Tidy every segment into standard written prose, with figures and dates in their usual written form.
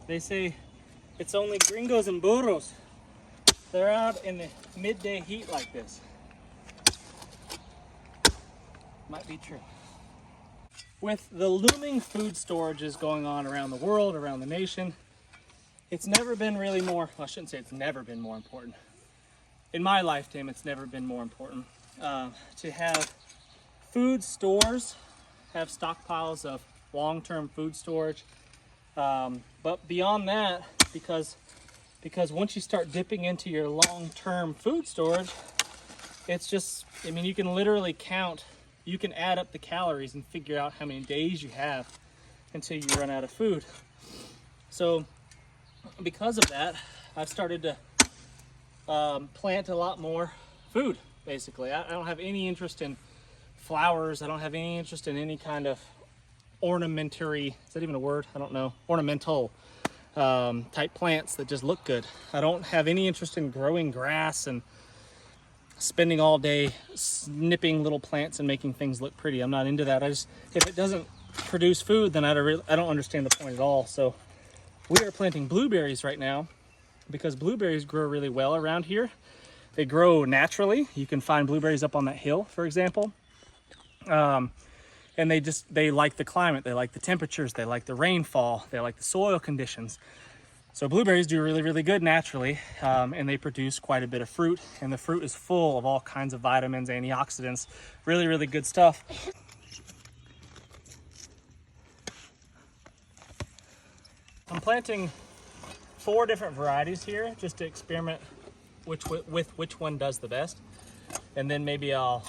They say it's only gringos and burros. They're out in the midday heat like this. Might be true. With the looming food storages going on around the world, around the nation, it's never been really more, well, I shouldn't say it's never been more important. In my lifetime, it's never been more important to have food stores, have stockpiles of long-term food storage. But beyond that, because once you start dipping into your long-term food storage, it's just, I mean, you can literally count, you can add up the calories and figure out how many days you have until you run out of food. So because of that, I've started to plant a lot more food, basically. I don't have any interest in flowers. I don't have any interest in any kind of ornamentary, is that even a word? I don't know. Ornamental type plants that just look good. I don't have any interest in growing grass and spending all day snipping little plants and making things look pretty. I'm not into that. If it doesn't produce food, then I don't understand the point at all. So we are planting blueberries right now because blueberries grow really well around here. They grow naturally. You can find blueberries up on that hill, for example. And they like the climate, they like the temperatures, they like the rainfall, they like the soil conditions. So blueberries do really, really good naturally, and they produce quite a bit of fruit, and the fruit is full of all kinds of vitamins, antioxidants, really, really good stuff. I'm planting 4 different varieties here just to experiment with which one does the best, and then maybe I'll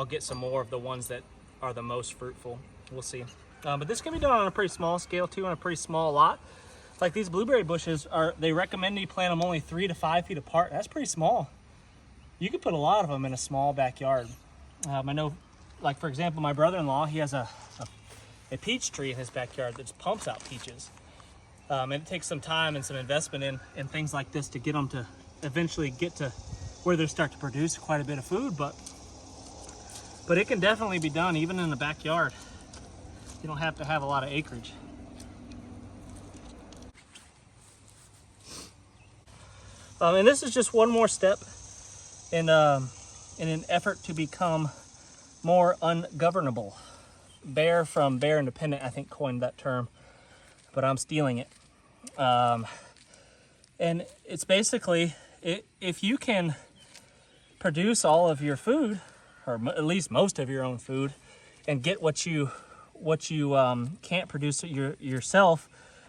get some more of the ones that are the most fruitful. We'll see. But this can be done on a pretty small scale too, on a pretty small lot. Like these blueberry bushes they recommend you plant them only 3 to 5 feet apart. That's pretty small. You could put a lot of them in a small backyard. I know, like for example, my brother-in-law, he has a peach tree in his backyard that just pumps out peaches. And it takes some time and some investment in things like this to get them to eventually get to where they start to produce quite a bit of food, but it can definitely be done even in the backyard. You don't have to have a lot of acreage. And this is just one more step in an effort to become more ungovernable. Bear from Bear Independent, I think, coined that term, but I'm stealing it. And it's basically, if you can produce all of your food, or at least most of your own food, and get what you can't produce yourself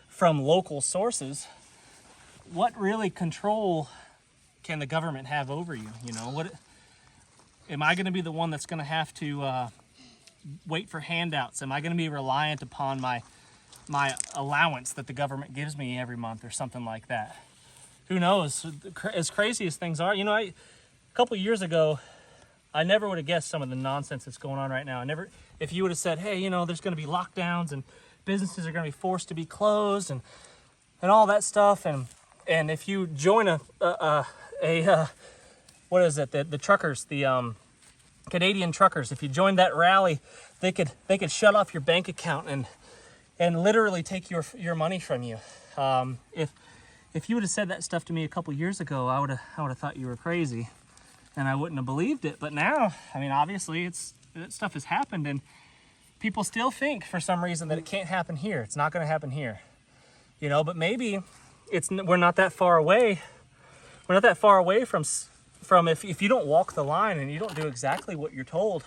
from local sources, what really control can the government have over you? You know, what am I going to be the one that's going to have to wait for handouts? Am I going to be reliant upon my allowance that the government gives me every month or something like that? Who knows? As crazy as things are, you know, a couple years ago, I never would have guessed some of the nonsense that's going on right now. If you would have said, hey, you know, there's going to be lockdowns and businesses are going to be forced to be closed and all that stuff, and if you join what is it, the truckers, the Canadian truckers, if you join that rally, they could shut off your bank account and literally take your money from you. If you would have said that stuff to me a couple years ago, I would have thought you were crazy, and I wouldn't have believed it. But now, I mean, obviously, that stuff has happened, and people still think for some reason that it can't happen here. It's not going to happen here, you know. But maybe we're not that far away. We're not that far away from if you don't walk the line and you don't do exactly what you're told,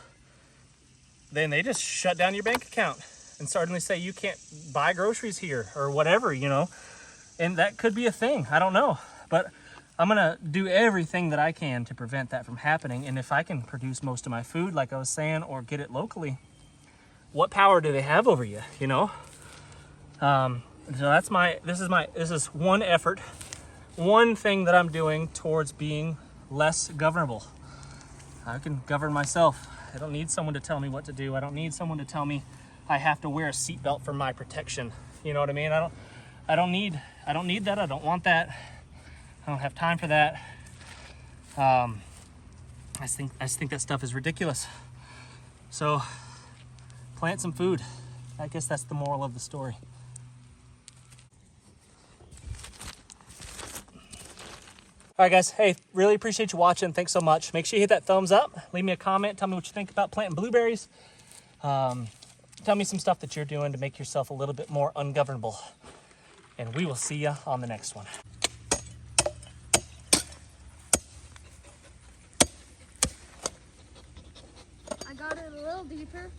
then they just shut down your bank account and suddenly say you can't buy groceries here or whatever, you know. And that could be a thing. I don't know. But I'm going to do everything that I can to prevent that from happening. And if I can produce most of my food, like I was saying, or get it locally, what power do they have over you, you know? So this is one effort, one thing that I'm doing towards being less governable. I can govern myself. I don't need someone to tell me what to do. I don't need someone to tell me I have to wear a seatbelt for my protection. You know what I mean? I don't need that. I don't want that. I don't have time for that. I just think that stuff is ridiculous. So plant some food. I guess that's the moral of the story. All right, guys. Hey, really appreciate you watching. Thanks so much. Make sure you hit that thumbs up. Leave me a comment. Tell me what you think about planting blueberries. Tell me some stuff that you're doing to make yourself a little bit more ungovernable. And we will see you on the next one. I got it a little deeper.